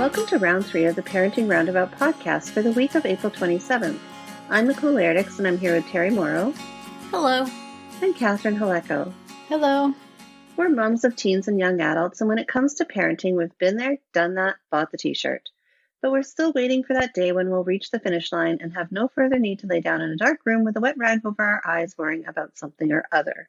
Welcome to round 3 of the Parenting Roundabout podcast for the week of April 27th. I'm Nicole Erdix, and I'm here with Terry Morrow. Hello. And Catherine Haleko. Hello. We're moms of teens and young adults, and when it comes to parenting, we've been there, done that, bought the t-shirt. But we're still waiting for that day when we'll reach the finish line and have no further need to lay down in a dark room with a wet rag over our eyes worrying about something or other.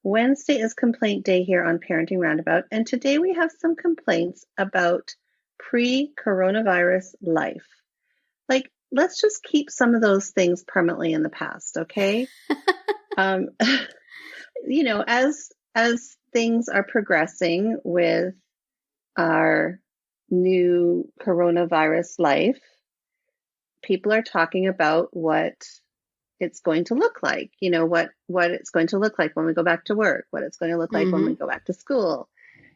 Wednesday is complaint day here on Parenting Roundabout, and today we have some complaints about pre-coronavirus life. Like, let's just keep some of those things permanently in the past, okay? As things are progressing with our new coronavirus life, people are talking about what it's going to look like, what it's going to look like when we go back to work, what it's going to look like when we go back to school,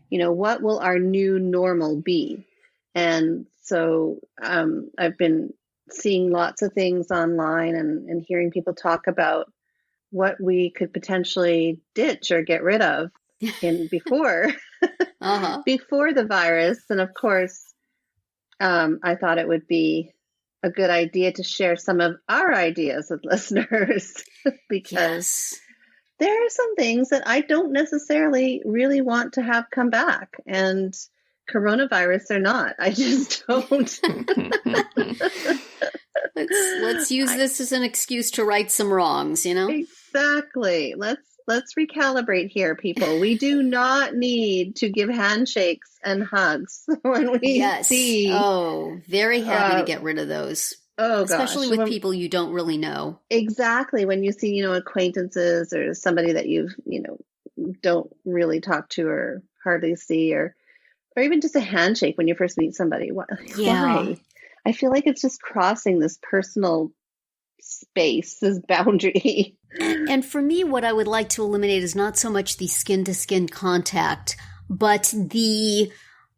what will our new normal be? And so I've been seeing lots of things online and hearing people talk about what we could potentially ditch or get rid of before the virus. And of course, I thought it would be a good idea to share some of our ideas with listeners because there are some things that I don't necessarily really want to have come back, and coronavirus or not, I just don't. Let's use this as an excuse to right some wrongs, Exactly. Let's recalibrate here, people. We do not need to give handshakes and hugs when we see. Oh, very happy to get rid of those. Oh, especially gosh. with people you don't really know. Exactly. When you see, acquaintances or somebody that you don't really talk to or hardly see, or even just a handshake when you first meet somebody. Why? I feel like it's just crossing this personal space, this boundary. And for me, what I would like to eliminate is not so much the skin-to-skin contact, but the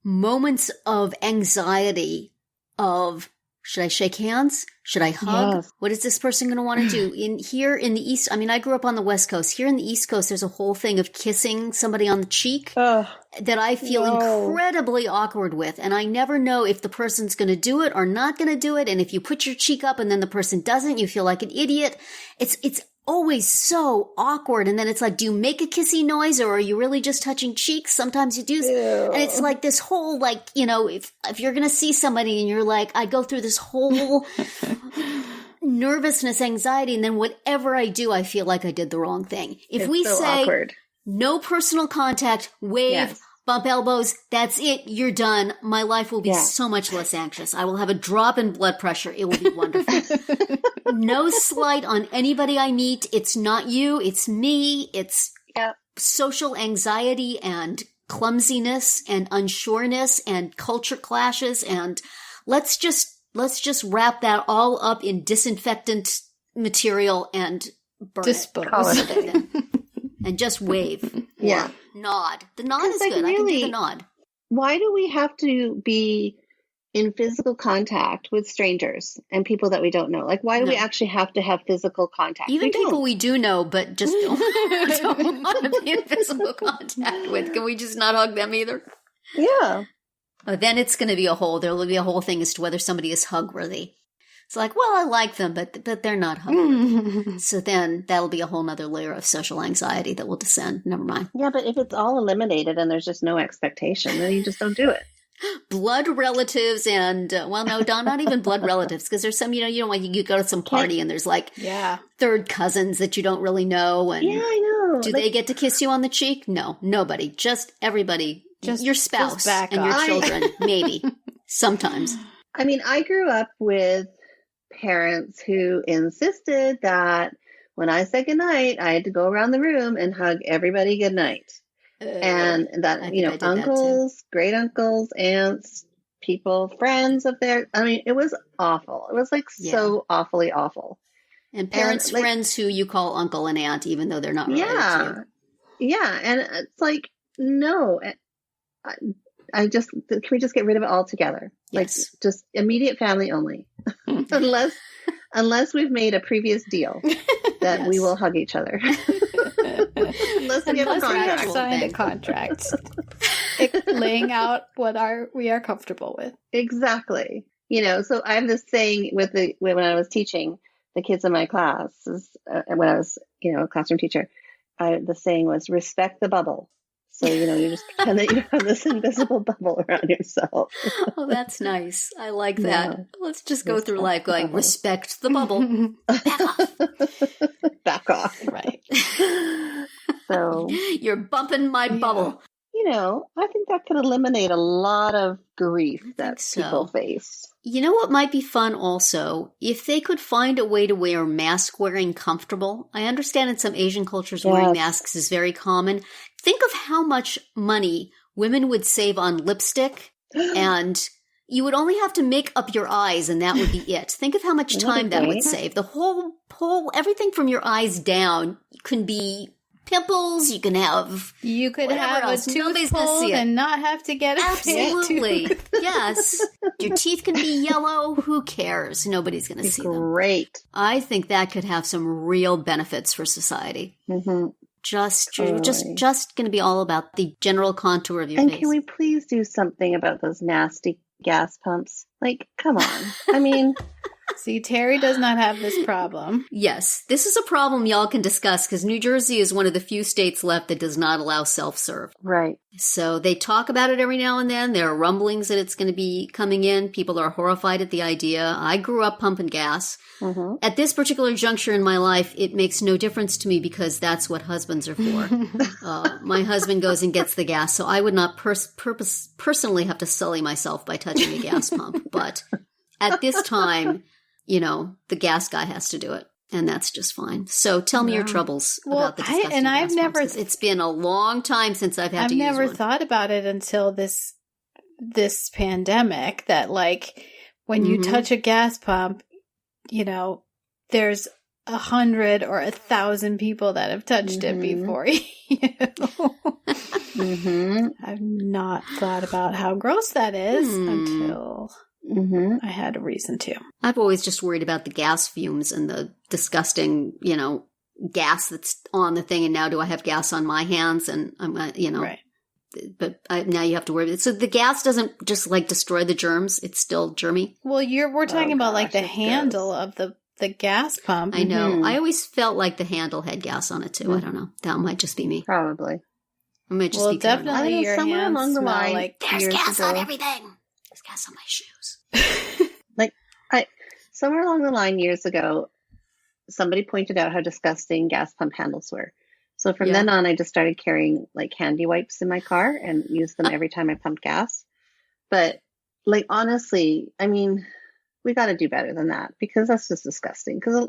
moments of anxiety of, should I shake hands? Should I hug? Yes. What is this person going to want to do? Here in the East, I grew up on the West Coast. Here in the East Coast, there's a whole thing of kissing somebody on the cheek that I feel incredibly awkward with. And I never know if the person's going to do it or not going to do it. And if you put your cheek up and then the person doesn't, you feel like an idiot. It's always so awkward. And then it's like, do you make a kissy noise or are you really just touching cheeks? Sometimes you do. Ew. And it's like this whole, if you're going to see somebody and you're like, I go through this whole nervousness, anxiety, and then whatever I do, I feel like I did the wrong thing. If it's we so say awkward. No personal contact, wave, bump elbows, that's it, you're done. My life will be so much less anxious. I will have a drop in blood pressure. It will be wonderful. No slight on anybody I meet. It's not you. It's me. It's social anxiety and clumsiness and unsureness and culture clashes. And let's just wrap that all up in disinfectant material and burn it. And just wave. Yeah. Nod. The nod is good. I can do the nod. Why do we have to be in physical contact with strangers and people that we don't know? Like, why do we actually have to have physical contact? Even people we do know, but just don't want to be in physical contact with. Can we just not hug them either? Yeah. Then it's going to be there will be a whole thing as to whether somebody is hug worthy. It's like, well, I like them, but they're not hug worthy. So then that'll be a whole nother layer of social anxiety that will descend. Never mind. Yeah, but if it's all eliminated and there's just no expectation, then you just don't do it. Blood relatives and, not even blood relatives, because there's some, you go to some party and there's third cousins that you don't really know. And yeah, I know. Do they get to kiss you on the cheek? No, nobody. Just everybody. Just your spouse and your children, maybe. Sometimes. I grew up with parents who insisted that when I said goodnight, I had to go around the room and hug everybody goodnight. And that, uncles, great uncles, aunts, people, friends of theirs. It was awful. It was so awfully awful. And parents, friends who you call uncle and aunt, even though they're not related to you. Yeah. And it's like, no, can we just get rid of it altogether? Yes. Just immediate family only. Unless we've made a previous deal that we will hug each other. Unless we have a contract. Signed a contract. laying out what we are comfortable with. Exactly. So I have this saying when I was teaching the kids in my classes, when I was, a classroom teacher, the saying was respect the bubble. So, you just pretend that you have this invisible bubble around yourself. Oh, that's nice. I like that. Yeah. Let's just go through life going, respect the bubble. Back off. Back off. Right. So you're bumping my bubble. I think that could eliminate a lot of grief that people face. You know what might be fun also? If they could find a way to wear mask wearing comfortable. I understand in some Asian cultures wearing masks is very common. Think of how much money women would save on lipstick, and you would only have to make up your eyes and that would be it. Think of how much time that would save. The whole everything from your eyes down can be pimples. You could have a tooth pulled and not have to get it. Absolutely. Yes. Your teeth can be yellow. Who cares? Nobody's going to see them. Great. I think that could have some real benefits for society. Mm-hmm. Just going to be all about the general contour of your face. And can we please do something about those nasty gas pumps? Like, come on. I mean... See, Terry does not have this problem. Yes, this is a problem y'all can discuss because New Jersey is one of the few states left that does not allow self-serve. Right. So they talk about it every now and then. There are rumblings that it's going to be coming in. People are horrified at the idea. I grew up pumping gas. Mm-hmm. At this particular juncture in my life, it makes no difference to me because that's what husbands are for. My husband goes and gets the gas, so I would not personally have to sully myself by touching a gas pump. But at this time... the gas guy has to do it, and that's just fine. So tell me your troubles about the disgusting gas pumps. It's been a long time since I've had to use one. I've never thought about it until this pandemic, that like when you touch a gas pump, there's 100 or 1,000 people that have touched it before you. I've not thought about how gross that is until... I had a reason to. I've always just worried about the gas fumes and the disgusting, gas that's on the thing. And now do I have gas on my hands? And I'm, right. But now you have to worry. So the gas doesn't just like destroy the germs. It's still germy. Well, we're talking about like the handle of the gas pump. I know. I always felt like the handle had gas on it too. I don't know. That might just be me. Probably. It might just be definitely your hands along the line. Like there's gas on everything. There's gas on my shoes. Somewhere along the line years ago, somebody pointed out how disgusting gas pump handles were. So from then on, I just started carrying like handy wipes in my car and used them every time I pumped gas. But like, honestly, I mean, we got to do better than that because that's just disgusting. Because,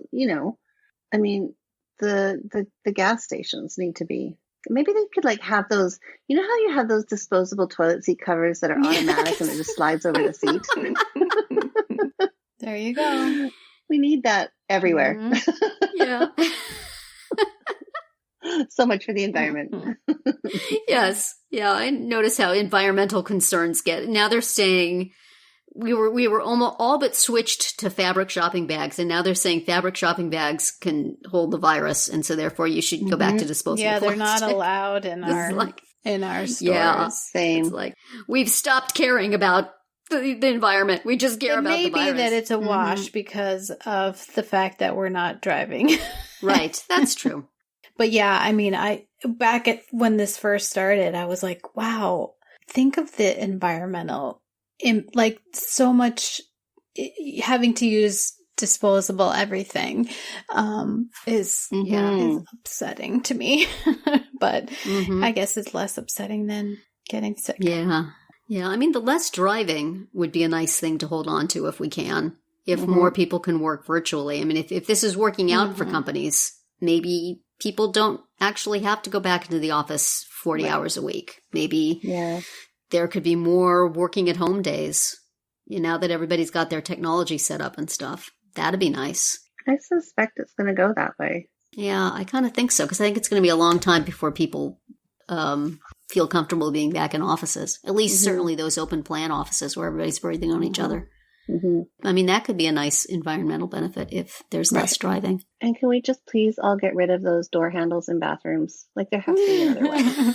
I mean, the gas stations need to be, maybe they could like have those, how you have those disposable toilet seat covers that are automatic and it just slides over the seat. There you go. We need that everywhere. Mm-hmm. Yeah. So much for the environment. Yes. Yeah. I notice how environmental concerns get. Now they're saying we were almost all but switched to fabric shopping bags, and now they're saying fabric shopping bags can hold the virus, and so therefore you should go back to disposable. Yeah, they're plastic. not allowed in our stores. Yeah, same. It's like we've stopped caring about the environment. We just care about the virus. It may be that it's a wash because of the fact that we're not driving. Right, that's true. But yeah, I mean, back at when this first started, I was like, wow, think of the environmental, like so much having to use disposable everything is upsetting to me. But I guess it's less upsetting than getting sick. Yeah. Yeah. I mean, the less driving would be a nice thing to hold on to if we can, if more people can work virtually. I mean, if this is working out for companies, maybe people don't actually have to go back into the office 40 hours a week. Maybe there could be more working at home days, now that everybody's got their technology set up and stuff. That'd be nice. I suspect it's going to go that way. Yeah, I kind of think so, because I think it's going to be a long time before people feel comfortable being back in offices. At least certainly those open plan offices where everybody's breathing on each other. I mean, that could be a nice environmental benefit if there's less driving. And can we just please all get rid of those door handles in bathrooms? Like, there has to be another way.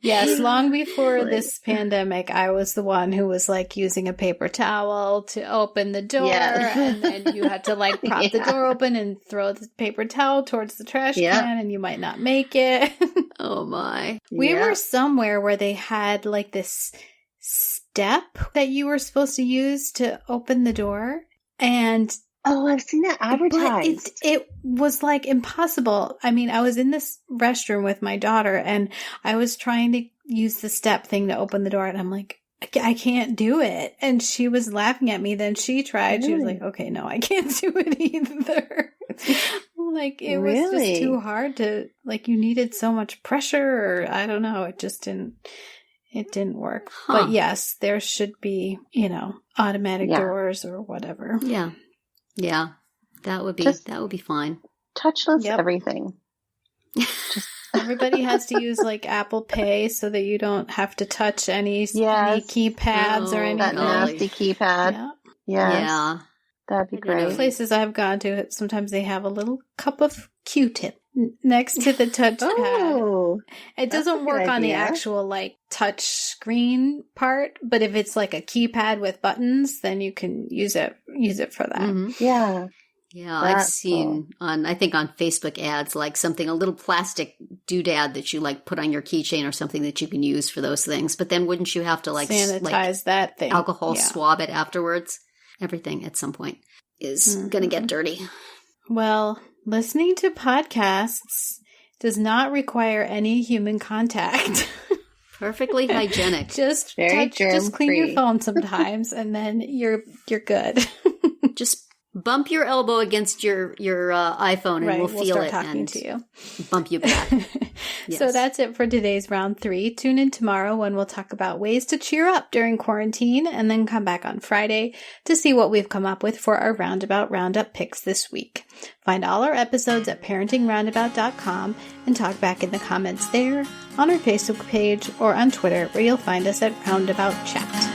Yes, long before this pandemic, I was the one who was like using a paper towel to open the door, and then you had to like prop the door open and throw the paper towel towards the trash can, and you might not make it. Oh my. We were somewhere where they had like this step that you were supposed to use to open the door, and I've seen that advertised. But it was like impossible. I mean, I was in this restroom with my daughter and I was trying to use the step thing to open the door and I'm like, I can't do it. And she was laughing at me. Then she tried. Really? She was like, okay, no, I can't do it either. Like, it was just too hard to, like, you needed so much pressure, or I don't know. It just didn't work. But yes, there should be, automatic doors or whatever. Yeah. Yeah, that would be fine. Touchless everything. Everybody has to use like Apple Pay so that you don't have to touch any keypads or anything. That nasty keypad. Yeah. Yes. Yeah. That'd be great. Places I've gone to, sometimes they have a little cup of Q-tip next to the touchpad. Oh, it doesn't work on the actual like touch screen part, but if it's like a keypad with buttons, then you can use it for that. Mm-hmm. Yeah. Yeah, I've seen on Facebook ads, like a little plastic doodad that you like put on your keychain or something that you can use for those things. But then wouldn't you have to like sanitize that thing? Alcohol swab it afterwards? Everything at some point is going to get dirty. Well, listening to podcasts does not require any human contact. Perfectly hygienic. Just clean your phone sometimes, and then you're good. Just bump your elbow against your iPhone, and we'll feel start it talking and to you. Bump you back. Yes. So that's it for today's round 3. Tune in tomorrow when we'll talk about ways to cheer up during quarantine, and then come back on Friday to see what we've come up with for our Roundup picks this week. Find all our episodes at parentingroundabout.com and talk back in the comments there, on our Facebook page, or on Twitter, where you'll find us at Roundabout Chat.